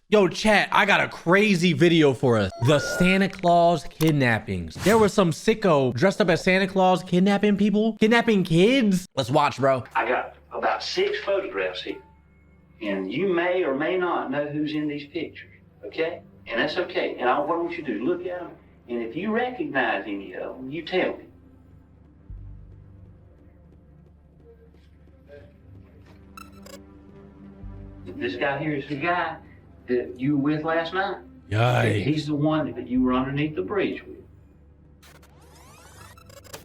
Yo, chat, I got a crazy video for us. The Santa Claus Kidnappings. There was some sicko dressed up as Santa Claus kidnapping people, kidnapping kids. Let's watch, bro. I got about 6 photographs here, and you may or may not know who's in these pictures, okay? And that's okay. And what I want you to do, look at them, and if you recognize any of them, you tell me. This guy here is the guy that you were with last night. Yikes. He's the one that you were underneath the bridge with.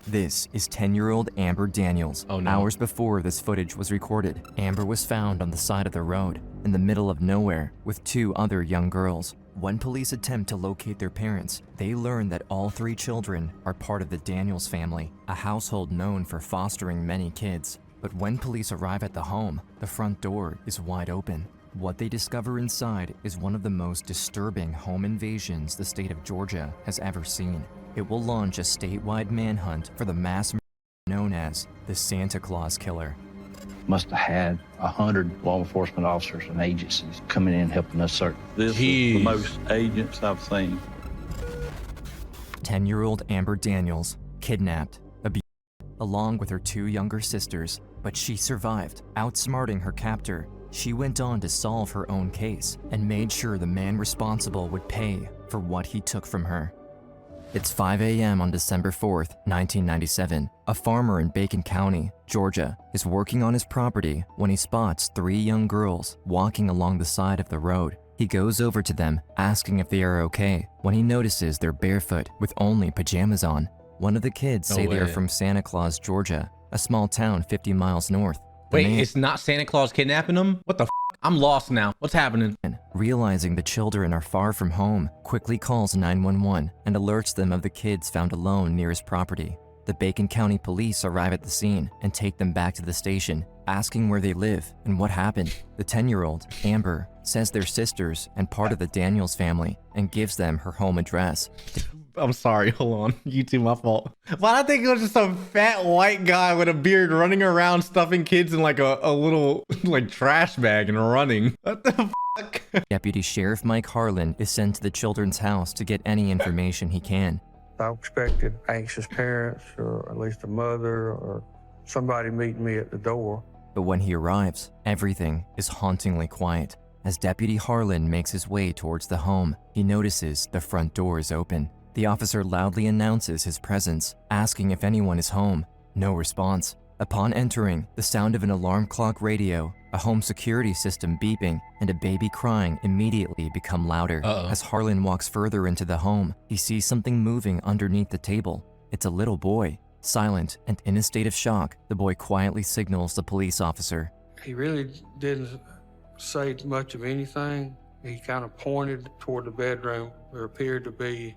This is 10-year-old Amber Daniels. Oh, no. Hours before this footage was recorded, Amber was found on the side of the road, in the middle of nowhere, with 2 other young girls. When police attempt to locate their parents, they learn that all 3 children are part of the Daniels family, a household known for fostering many kids. But when police arrive at the home, the front door is wide open. What they discover inside is one of the most disturbing home invasions the state of Georgia has ever seen. It will launch a statewide manhunt for the mass murderer known as the Santa Claus Killer. Must have had 100 law enforcement officers and agencies coming in helping us search. This is the most agents I've seen. 10-year-old Amber Daniels, kidnapped, abused, along with her 2 younger sisters, but she survived, outsmarting her captor. She went on to solve her own case and made sure the man responsible would pay for what he took from her. It's 5 a.m. on December 4th, 1997. A farmer in Bacon County, Georgia, is working on his property when he spots 3 young girls walking along the side of the road. He goes over to them, asking if they are okay, when he notices they're barefoot with only pajamas on. One of the kids say they are from Santa Claus, Georgia, a small town 50 miles north. Wait, it's not Santa Claus kidnapping them? What the f? I'm lost now. What's happening? Realizing the children are far from home, quickly calls 911 and alerts them of the kids found alone near his property. The Bacon County police arrive at the scene and take them back to the station, asking where they live and what happened. The 10-year-old, Amber, says they're sisters and part of the Daniels family and gives them her home address. I'm sorry, hold on. YouTube, my fault. But I think it was just some fat white guy with a beard running around stuffing kids in like a little like trash bag and running. What the fuck? Deputy Sheriff Mike Harlan is sent to the children's house to get any information he can. I expected anxious parents, or at least a mother, or somebody meeting me at the door. But when he arrives, everything is hauntingly quiet. As Deputy Harlan makes his way towards the home, he notices the front door is open. The officer loudly announces his presence, asking if anyone is home. No response. Upon entering, the sound of an alarm clock radio, a home security system beeping, and a baby crying immediately become louder. As Harlan walks further into the home, he sees something moving underneath the table. It's a little boy. Silent and in a state of shock, the boy quietly signals the police officer. He really didn't say much of anything. He kind of pointed toward the bedroom. There appeared to be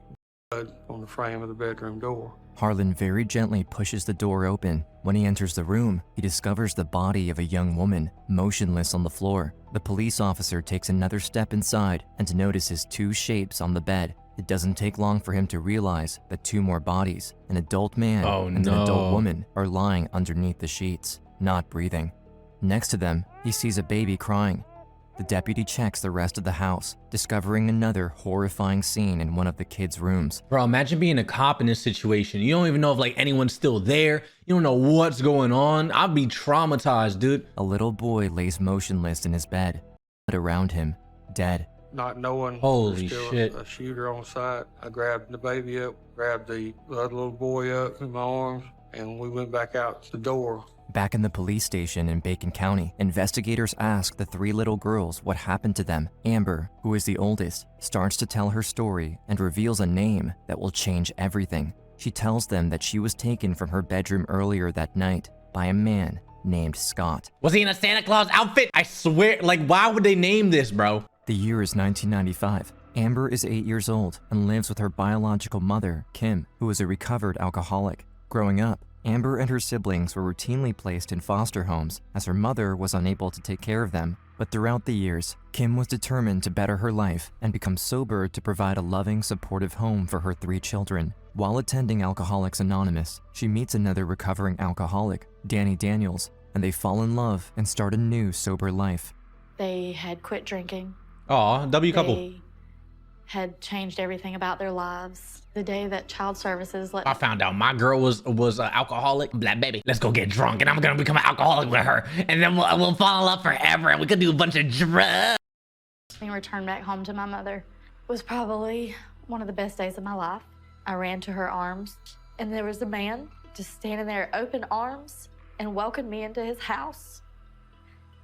blood on the frame of the bedroom door. Harlan very gently pushes the door open. When he enters the room, he discovers the body of a young woman, motionless on the floor. The police officer takes another step inside and notices 2 shapes on the bed. It doesn't take long for him to realize that 2 more bodies, an adult man and an adult woman, are lying underneath the sheets, not breathing. Next to them, he sees a baby crying. The deputy checks the rest of the house, discovering another horrifying scene in one of the kids' rooms. Bro, imagine being a cop in this situation. You don't even know if like anyone's still there. You don't know what's going on. I'd be traumatized, dude. A little boy lays motionless in his bed, but around him, dead. Not knowing Holy there's still shit. a shooter on site, I grabbed the baby up, grabbed the other little boy up in my arms, and we went back out the door. Back in the police station in Bacon County, investigators ask the 3 little girls what happened to them. Amber, who is the oldest, starts to tell her story and reveals a name that will change everything. She tells them that she was taken from her bedroom earlier that night by a man named Scott. Was he in a Santa Claus outfit? I swear, like, why would they name this, bro? The year is 1995. Amber is 8 years old and lives with her biological mother, Kim, who is a recovered alcoholic. Growing up, Amber and her siblings were routinely placed in foster homes as her mother was unable to take care of them. But throughout the years, Kim was determined to better her life and become sober to provide a loving, supportive home for her 3 children. While attending Alcoholics Anonymous, she meets another recovering alcoholic, Danny Daniels, and they fall in love and start a new sober life. They had quit drinking Aw, W couple. They had changed everything about their lives. The day that child services let I found out my girl was an alcoholic. Black baby, let's go get drunk and I'm gonna become an alcoholic with her. And then we'll fall in love forever and we could do a bunch of drugs. me return back home to my mother was probably one of the best days of my life. I ran to her arms and there was a man just standing there, open arms, and welcomed me into his house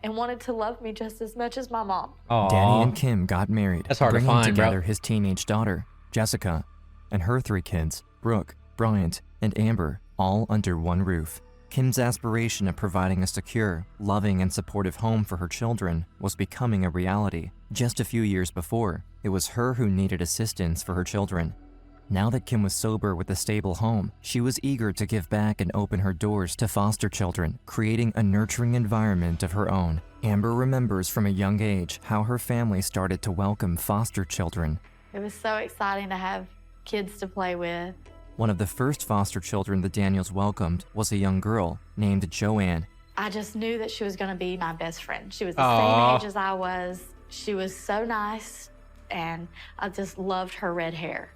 and wanted to love me just as much as my mom. Aww. Danny and Kim got married, That's hard to bringing find, together bro. his teenage daughter, Jessica, and her 3 kids, Brooke, Bryant, and Amber, all under one roof. Kim's aspiration of providing a secure, loving, and supportive home for her children was becoming a reality. Just a few years before, it was her who needed assistance for her children. Now that Kim was sober with a stable home, she was eager to give back and open her doors to foster children, creating a nurturing environment of her own. Amber remembers from a young age how her family started to welcome foster children. It was so exciting to have kids to play with. One of the first foster children the Daniels welcomed was a young girl named Joanne. I just knew that she was going to be my best friend. She was the Aww. same age as I was. She was so nice, and I just loved her red hair.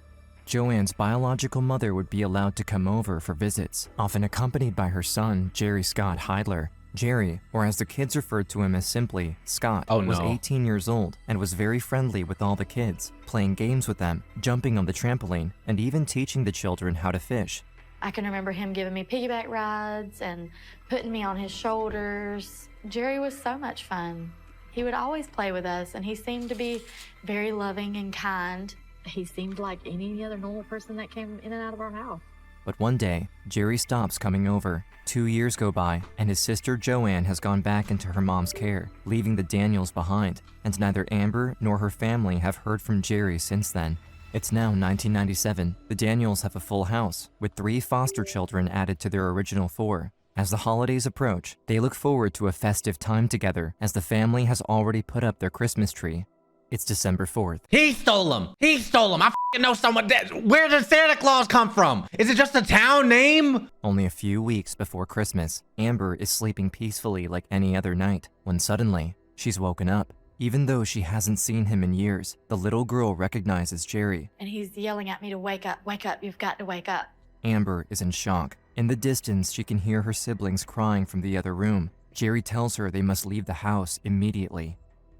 Joanne's biological mother would be allowed to come over for visits, often accompanied by her son, Jerry Scott Heidler. Jerry, or as the kids referred to him as simply, Scott, was 18 years old and was very friendly with all the kids, playing games with them, jumping on the trampoline, and even teaching the children how to fish. I can remember him giving me piggyback rides and putting me on his shoulders. Jerry was so much fun. He would always play with us, and he seemed to be very loving and kind. He seemed like any other normal person that came in and out of our house. But one day, Jerry stops coming over. 2 years go by, and his sister Joanne has gone back into her mom's care, leaving the Daniels behind, and neither Amber nor her family have heard from Jerry since then. It's now 1997. The Daniels have a full house, with 3 foster children added to their original 4. As the holidays approach, they look forward to a festive time together, as the family has already put up their Christmas tree. It's December 4th. He stole them. He stole them. I f***ing know someone that. Where does Santa Claus come from? Is it just a town name? Only a few weeks before Christmas, Amber is sleeping peacefully like any other night, when suddenly, she's woken up. Even though she hasn't seen him in years, the little girl recognizes Jerry. And he's yelling at me to wake up, you've got to wake up. Amber is in shock. In the distance, she can hear her siblings crying from the other room. Jerry tells her they must leave the house immediately.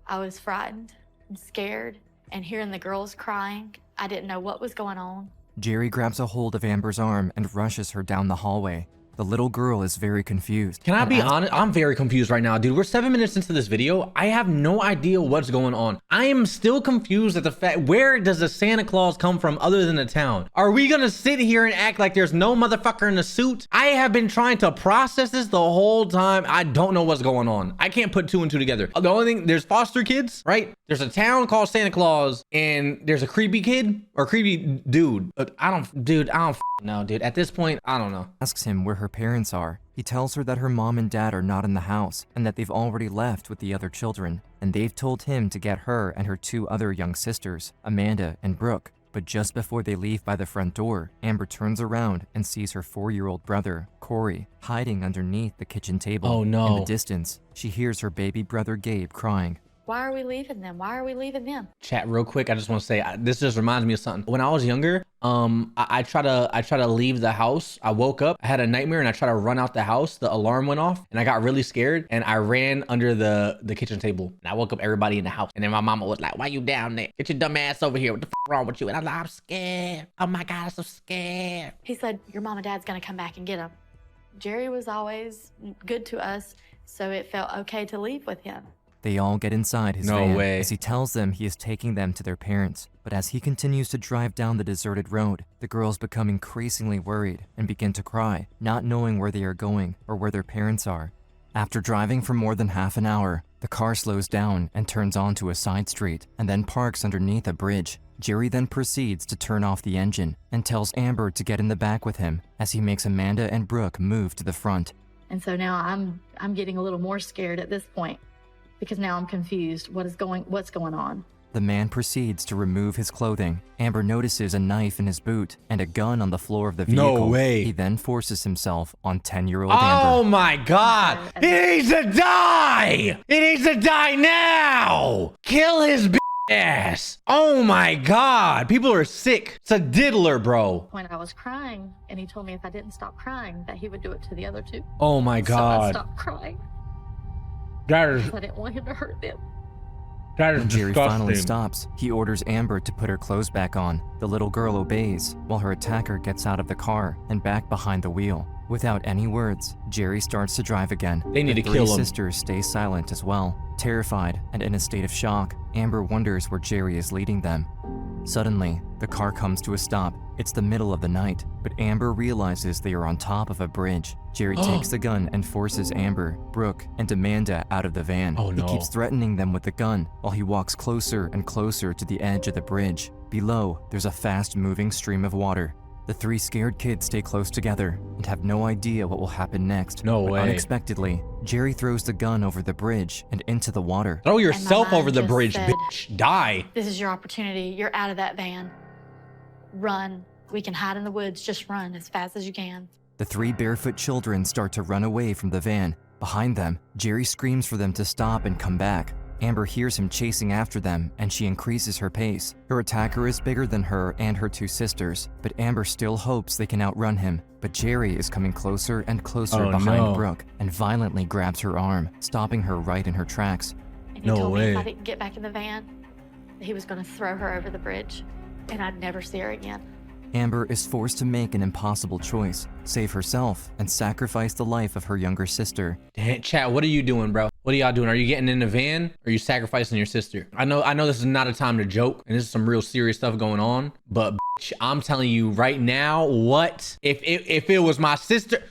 I was frightened and scared, and hearing the girls crying, I didn't know what was going on. Jerry grabs a hold of Amber's arm and rushes her down the hallway. The little girl is very confused. Can I and be asks- honest? I'm very confused right now, dude. We're 7 minutes into this video. I have no idea what's going on. I am still confused at the fact, where does the Santa Claus come from other than the town? Are we gonna sit here and act like there's no motherfucker in a suit? I have been trying to process this the whole time. I don't know what's going on. I can't put 2 and 2 together. The only thing, there's foster kids, right? There's a town called Santa Claus, and there's a creepy kid or creepy dude. I don't know, dude. At this point, I don't know. Asks him where her parents are. He tells her that her mom and dad are not in the house and that they've already left with the other children, and they've told him to get her and her 2 other young sisters, Amanda and Brooke. But just before they leave by the front door, Amber turns around and sees her 4-year-old brother, Corey, hiding underneath the kitchen table. Oh, no. In the distance, she hears her baby brother Gabe crying. Why are we leaving them? Why are we leaving them? Chat real quick. I just want to say, this just reminds me of something. When I was younger, I try to leave the house. I woke up, I had a nightmare, and I tried to run out the house. The alarm went off, and I got really scared, and I ran under the kitchen table. And I woke up everybody in the house. And then my mama was like, "Why you down there? Get your dumb ass over here. What the f wrong with you?" And I was like, "I'm scared. Oh my God, I'm so scared." He said, your mom and dad's gonna come back and get him. Jerry was always good to us, so it felt okay to leave with him. They all get inside his No van way. as he tells them he is taking them to their parents. But as he continues to drive down the deserted road, the girls become increasingly worried and begin to cry, not knowing where they are going or where their parents are. After driving for more than half an hour, the car slows down and turns onto a side street and then parks underneath a bridge. Jerry then proceeds to turn off the engine and tells Amber to get in the back with him as he makes Amanda and Brooke move to the front. And so now I'm getting a little more scared at this point because now I'm confused. What's going on? The man proceeds to remove his clothing. Amber notices a knife in his boot and a gun on the floor of the vehicle. No way. He then forces himself on 10-year-old Oh Amber. my God. He needs to die. He needs to die now. Kill his bitch ass. Oh my God. People are sick. It's a diddler, bro. When I was crying, and he told me if I didn't stop crying, that he would do it to the other two. Oh my So I God. stopped crying. That is, I didn't want him to hurt them. that is When Jerry finally disgusting. stops, he orders Amber to put her clothes back on. The little girl obeys, while her attacker gets out of the car and back behind the wheel. Without any words, Jerry starts to drive again. They need the to three kill him. sisters stay silent as well. Terrified and in a state of shock, Amber wonders where Jerry is leading them. Suddenly, the car comes to a stop. It's the middle of the night, but Amber realizes they are on top of a bridge. Jerry takes the gun and forces Amber, Brooke, and Amanda out of the van. Oh, no. He keeps threatening them with the gun while he walks closer and closer to the edge of the bridge. Below, there's a fast-moving stream of water. The three scared kids stay close together and have no idea what will happen next. No But way. unexpectedly, Jerry throws the gun over the bridge and into the water. Throw yourself mind over the just bridge, said- bitch. Die. This is your opportunity. You're out of that van. Run. We can hide in the woods. Just run as fast as you can. The three barefoot children start to run away from the van. Behind them, Jerry screams for them to stop and come back. Amber hears him chasing after them, and she increases her pace. Her attacker is bigger than her and her two sisters, but Amber still hopes they can outrun him. But Jerry is coming closer and closer Oh, behind no. Brooke and violently grabs her arm, stopping her right in her tracks. And he No told me way. if I didn't get back in the van, that he was going to throw her over the bridge, and I'd never see her again. Amber is forced to make an impossible choice, save herself and sacrifice the life of her younger sister. Damn, chat, what are you doing, bro? What are y'all doing? Are you getting in the van? Or are you sacrificing your sister? I know this is not a time to joke, and this is some real serious stuff going on. But bitch, I'm telling you right now, what if it was my sister?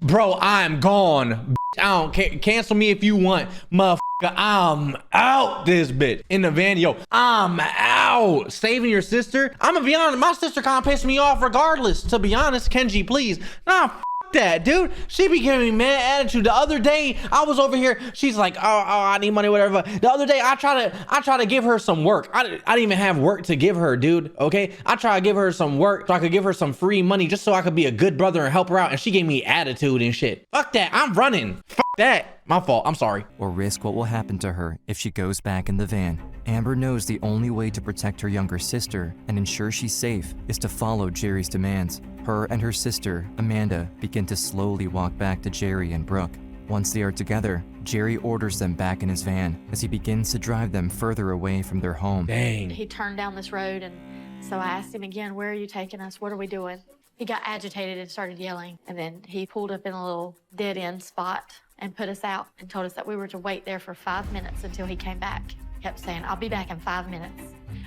Bro, I'm gone. Bitch, I don't care. Cancel me if you want, motherfucker. I'm out this bitch in the van. Yo, I'm out. Saving your sister. I'm gonna be honest. My sister kind of pissed me off regardless. To be honest, Kenji, please. Nah, that, dude. She be giving me mad attitude. The other day, I was over here. She's like, oh, I need money, whatever. The other day, I try to give her some work. I didn't even have work to give her, dude. Okay, I try to give her some work so I could give her some free money just so I could be a good brother and help her out. And she gave me attitude and shit. Fuck that. I'm running. Fuck that. My fault. I'm sorry. Or risk what will happen to her if she goes back in the van. Amber knows the only way to protect her younger sister and ensure she's safe is to follow Jerry's demands. Her and her sister, Amanda, begin to slowly walk back to Jerry and Brooke. Once they are together, Jerry orders them back in his van as he begins to drive them further away from their home. Dang. He turned down this road, and so I asked him again, where are you taking us? What are we doing? He got agitated and started yelling, and then he pulled up in a little dead-end spot and put us out and told us that we were to wait there for 5 minutes until he came back. Kept saying, I'll be back in 5 minutes.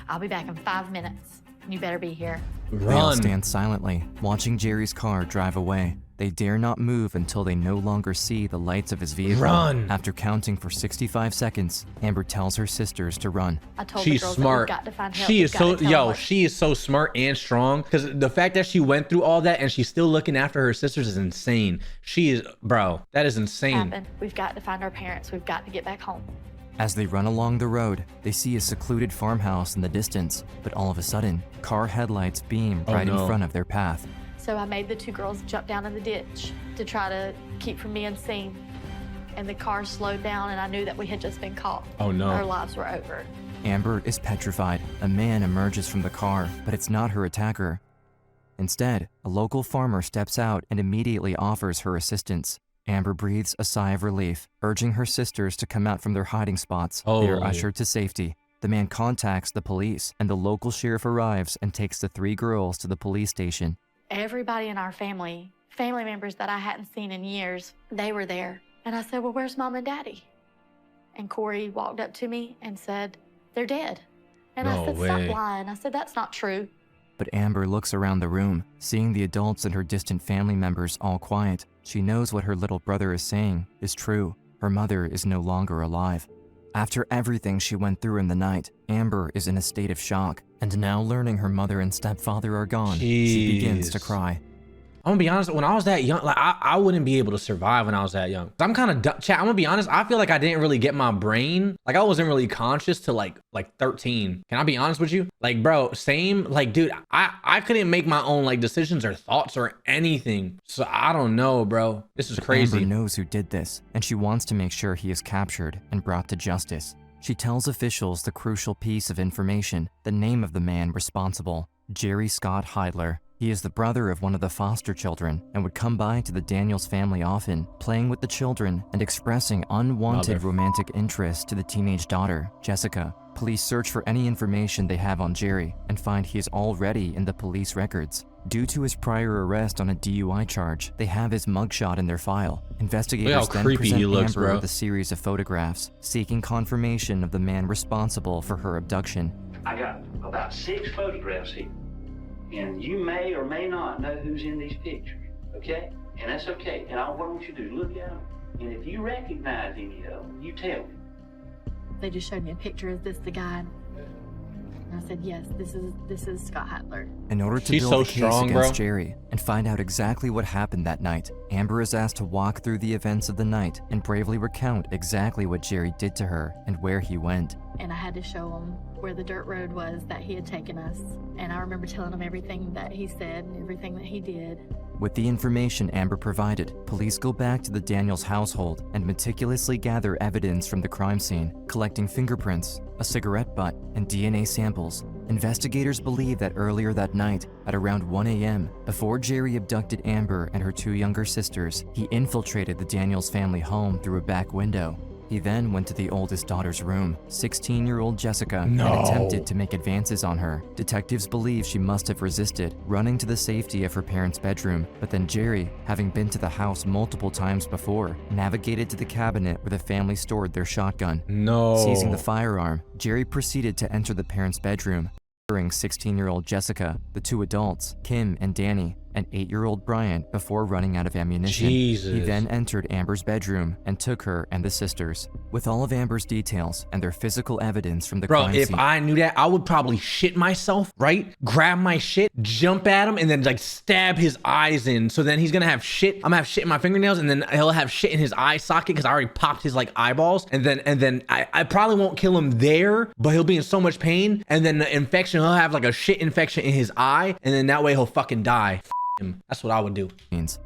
I'll be back in 5 minutes. You better be here. They all Run. stand silently, watching Jerry's car drive away. They dare not move until they no longer see the lights of his vehicle. Run. After counting for 65 seconds, Amber tells her sisters to run. I told She's the girls smart. that we've got to find help. She We've is got so to tell yo. them She is so smart and strong. Because the fact that she went through all that and she's still looking after her sisters is insane. She is, bro. That is what insane. happened. We've got to find our parents. We've got to get back home. As they run along the road, they see a secluded farmhouse in the distance, but all of a sudden, car headlights beam Oh, right in no. front of their path. So I made the two girls jump down in the ditch to try to keep from being seen. And the car slowed down, and I knew that we had just been caught. Oh, no. Our lives were over. Amber is petrified. A man emerges from the car, but it's not her attacker. Instead, a local farmer steps out and immediately offers her assistance. Amber breathes a sigh of relief, urging her sisters to come out from their hiding spots. They are Oh. ushered to safety. The man contacts the police, and the local sheriff arrives and takes the three girls to the police station. Everybody in our family members that I hadn't seen in years, they were there. And I said, well, where's mom and daddy? And Corey walked up to me and said, they're dead. And No I said, way. stop lying. I said, that's not true. But Amber looks around the room, seeing the adults and her distant family members all quiet. She knows what her little brother is saying is true. Her mother is no longer alive. After everything she went through in the night, Amber is in a state of shock. And now learning her mother and stepfather are gone, she begins to Jeez. cry. I'm gonna be honest, when I was that young, like I wouldn't be able to survive when I was that young. I'm kind of chat. I'm gonna be honest. I feel like I didn't really get my brain. Like I wasn't really conscious to like 13. Can I be honest with you? Like, bro, same. Like, dude, I couldn't make my own like decisions or thoughts or anything. So I don't know, bro. This is crazy. Amber knows who did this, and she wants to make sure he is captured and brought to justice. She tells officials the crucial piece of information, the name of the man responsible, Jerry Scott Heidler. He is the brother of one of the foster children and would come by to the Daniels family often, playing with the children and expressing unwanted romantic interest to the teenage daughter, Jessica. Police search for any information they have on Jerry and find he is already in the police records. Due to his prior arrest on a DUI charge, they have his mugshot in their file. Investigators then present Amber with a series of photographs, seeking confirmation of the man responsible for her abduction. I got about 6 photographs here, and you may or may not know who's in these pictures, okay? And that's okay. And what I want you to do, look at them, and if you recognize any of them, you tell me. They just showed me a picture. Is this the guy? And I said, yes, this is Scott Heidler. In order to build a case against Jerry and find out exactly what happened that night, Amber is asked to walk through the events of the night and bravely recount exactly what Jerry did to her and where he went. And I had to show him where the dirt road was that he had taken us. And I remember telling him everything that he said and everything that he did. With the information Amber provided, police go back to the Daniels household and meticulously gather evidence from the crime scene, collecting fingerprints, a cigarette butt, and DNA samples. Investigators believe that earlier that night, at around 1 a.m., before Jerry abducted Amber and her 2 younger sisters, he infiltrated the Daniels family home through a back window. He then went to the oldest daughter's room, 16-year-old Jessica, and attempted to make advances on her. Detectives believe she must have resisted, running to the safety of her parents' bedroom. But then Jerry, having been to the house multiple times before, navigated to the cabinet where the family stored their shotgun. Seizing the firearm, Jerry proceeded to enter the parents' bedroom, murdering 16-year-old Jessica, the 2 adults, Kim and Danny, and 8-year-old Brian before running out of ammunition. He then entered Amber's bedroom and took her and the sisters. With all of Amber's details and their physical evidence from the crime scene. If I knew that, I would probably shit myself, right? Grab my shit, jump at him, and then like stab his eyes in. So then he's gonna have shit. I'm gonna have shit in my fingernails, and then he'll have shit in his eye socket because I already popped his like eyeballs. And then I probably won't kill him there, but he'll be in so much pain. And then the infection, he'll have like a shit infection in his eye, and then that way he'll fucking die. That's what I would do.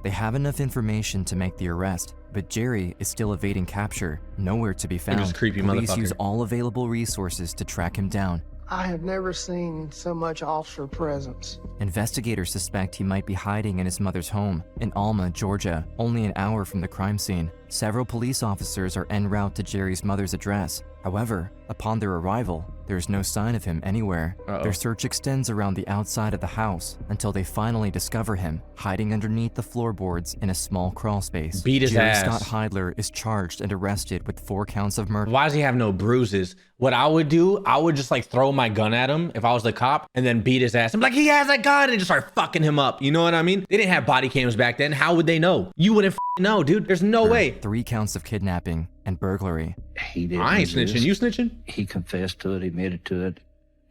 They have enough information to make the arrest, but Jerry is still evading capture, nowhere to be found. Police use all available resources to track him down. I have never seen so much officer presence. Investigators suspect he might be hiding in his mother's home in Alma, Georgia, only an hour from the crime scene. Several police officers are en route to Jerry's mother's address. However, upon their arrival, there is no sign of him anywhere. Their search extends around the outside of the house until they finally discover him, hiding underneath the floorboards in a small crawl space. Beat his Jerry ass. Scott Heidler is charged and arrested with 4 counts of murder. Why does he have no bruises? What I would do, I would just like throw my gun at him if I was the cop and then beat his ass. I'm like, he has a gun, and just start fucking him up. You know what I mean? They didn't have body cams back then. How would they know? You wouldn't know, dude. There's no way. 3 counts of kidnapping and burglary. He didn't I ain't snitching. You snitching? He confessed to it, admitted to it,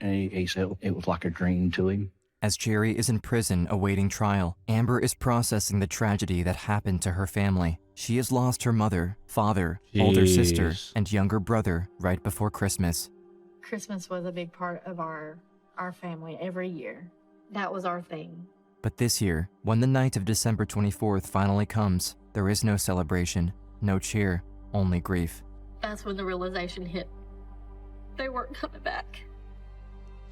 and he said it was like a dream to him. As Jerry is in prison awaiting trial, Amber is processing the tragedy that happened to her family. She has lost her mother, father, older sister, and younger brother right before Christmas. Christmas was a big part of our family every year. That was our thing. But this year, when the night of December 24th finally comes, there is no celebration, no cheer, only grief. That's when the realization hit. They weren't coming back.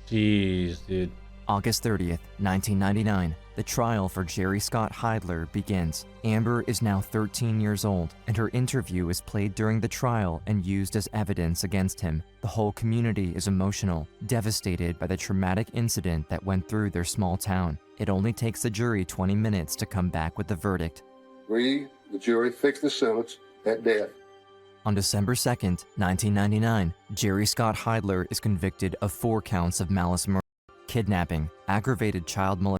Jeez, dude. August 30th, 1999, the trial for Jerry Scott Heidler begins. Amber is now 13 years old, and her interview is played during the trial and used as evidence against him. The whole community is emotional, devastated by the traumatic incident that went through their small town. It only takes the jury 20 minutes to come back with the verdict. We, the jury, fix the sentence at death. On December 2nd, 1999, Jerry Scott Heidler is convicted of 4 counts of malice murder, kidnapping, aggravated child molestation,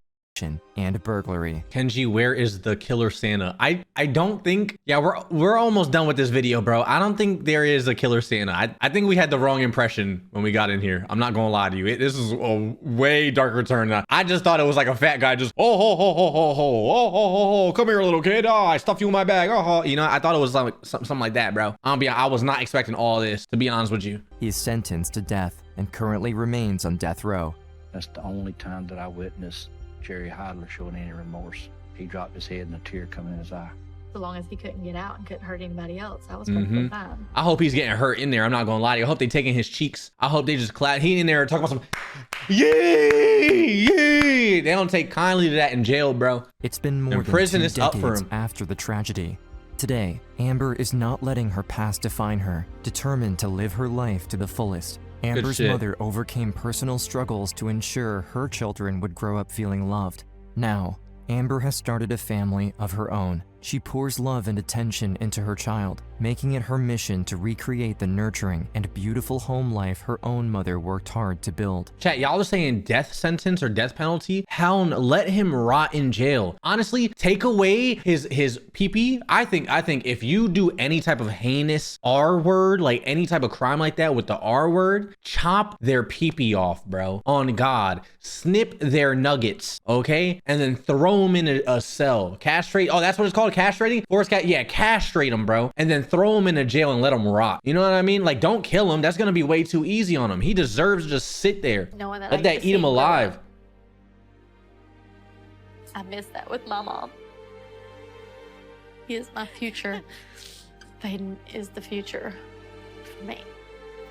and burglary. Kenji, where is the killer Santa? I don't think, yeah, we're almost done with this video, bro. I don't think there is a killer Santa. I think we had the wrong impression when we got in here. I'm not gonna lie to you. This is a way darker turn. I just thought it was like a fat guy just, oh, ho, ho, ho, ho, ho, oh, ho, ho, ho, come here, little kid. Oh, I stuffed you in my bag. Oh, ho. You know, I thought it was like something like that, bro. I was not expecting all this, to be honest with you. He is sentenced to death and currently remains on death row. That's the only time that I witnessed Jerry Heidler showing any remorse. He dropped his head and a tear coming in his eye. So long as he couldn't get out and couldn't hurt anybody else, I was perfectly fine. I hope he's getting hurt in there. I'm not gonna lie to you. I hope they taking his cheeks. I hope they just clap. He in there talking about some, yay, yay. They don't take kindly to that in jail, bro. It's been more In than prison, 2 it's up for decades him. after the tragedy. Today, Amber is not letting her past define her, determined to live her life to the fullest. Amber's shit. mother overcame personal struggles to ensure her children would grow up feeling loved. Now, Amber has started a family of her own. She pours love and attention into her child, making it her mission to recreate the nurturing and beautiful home life her own mother worked hard to build. Chat, y'all are saying death sentence or death penalty? Hell, let him rot in jail. Honestly, take away his pee-pee. I think if you do any type of heinous R word, like any type of crime like that with the R word, chop their pee-pee off, bro. On God, snip their nuggets, okay? And then throw them in a cell. Castrate. Oh, that's what it's called, castrating? Forest cat. Yeah, castrate them, bro. And then throw him in a jail and let him rot. You know what I mean? Like, don't kill him. That's gonna be way too easy on him. He deserves to just sit there. Knowing that Let I that get to eat him see grow alive. up. I miss that with my mom. He is my future. Faden is the future for me.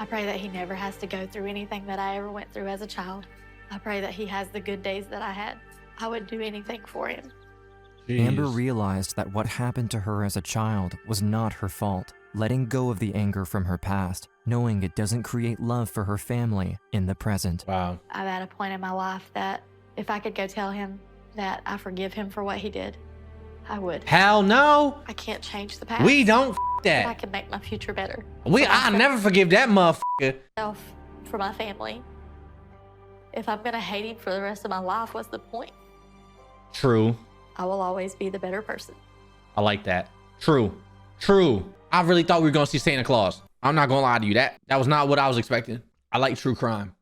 I pray that he never has to go through anything that I ever went through as a child. I pray that he has the good days that I had. I would do anything for him. Amber Jeez. realized that what happened to her as a child was not her fault, letting go of the anger from her past, knowing it doesn't create love for her family in the present. Wow. I'm at a point in my life that if I could go tell him that I forgive him for what he did, I would. Hell no. I can't change the past. We don't But I that. can make my future better. I never forgive that motherfucker. Myself, for my family. If I'm gonna hate him for the rest of my life, what's the point? True. I will always be the better person. I like that. True. True. I really thought we were gonna see Santa Claus. I'm not gonna lie to you. That was not what I was expecting. I like true crime.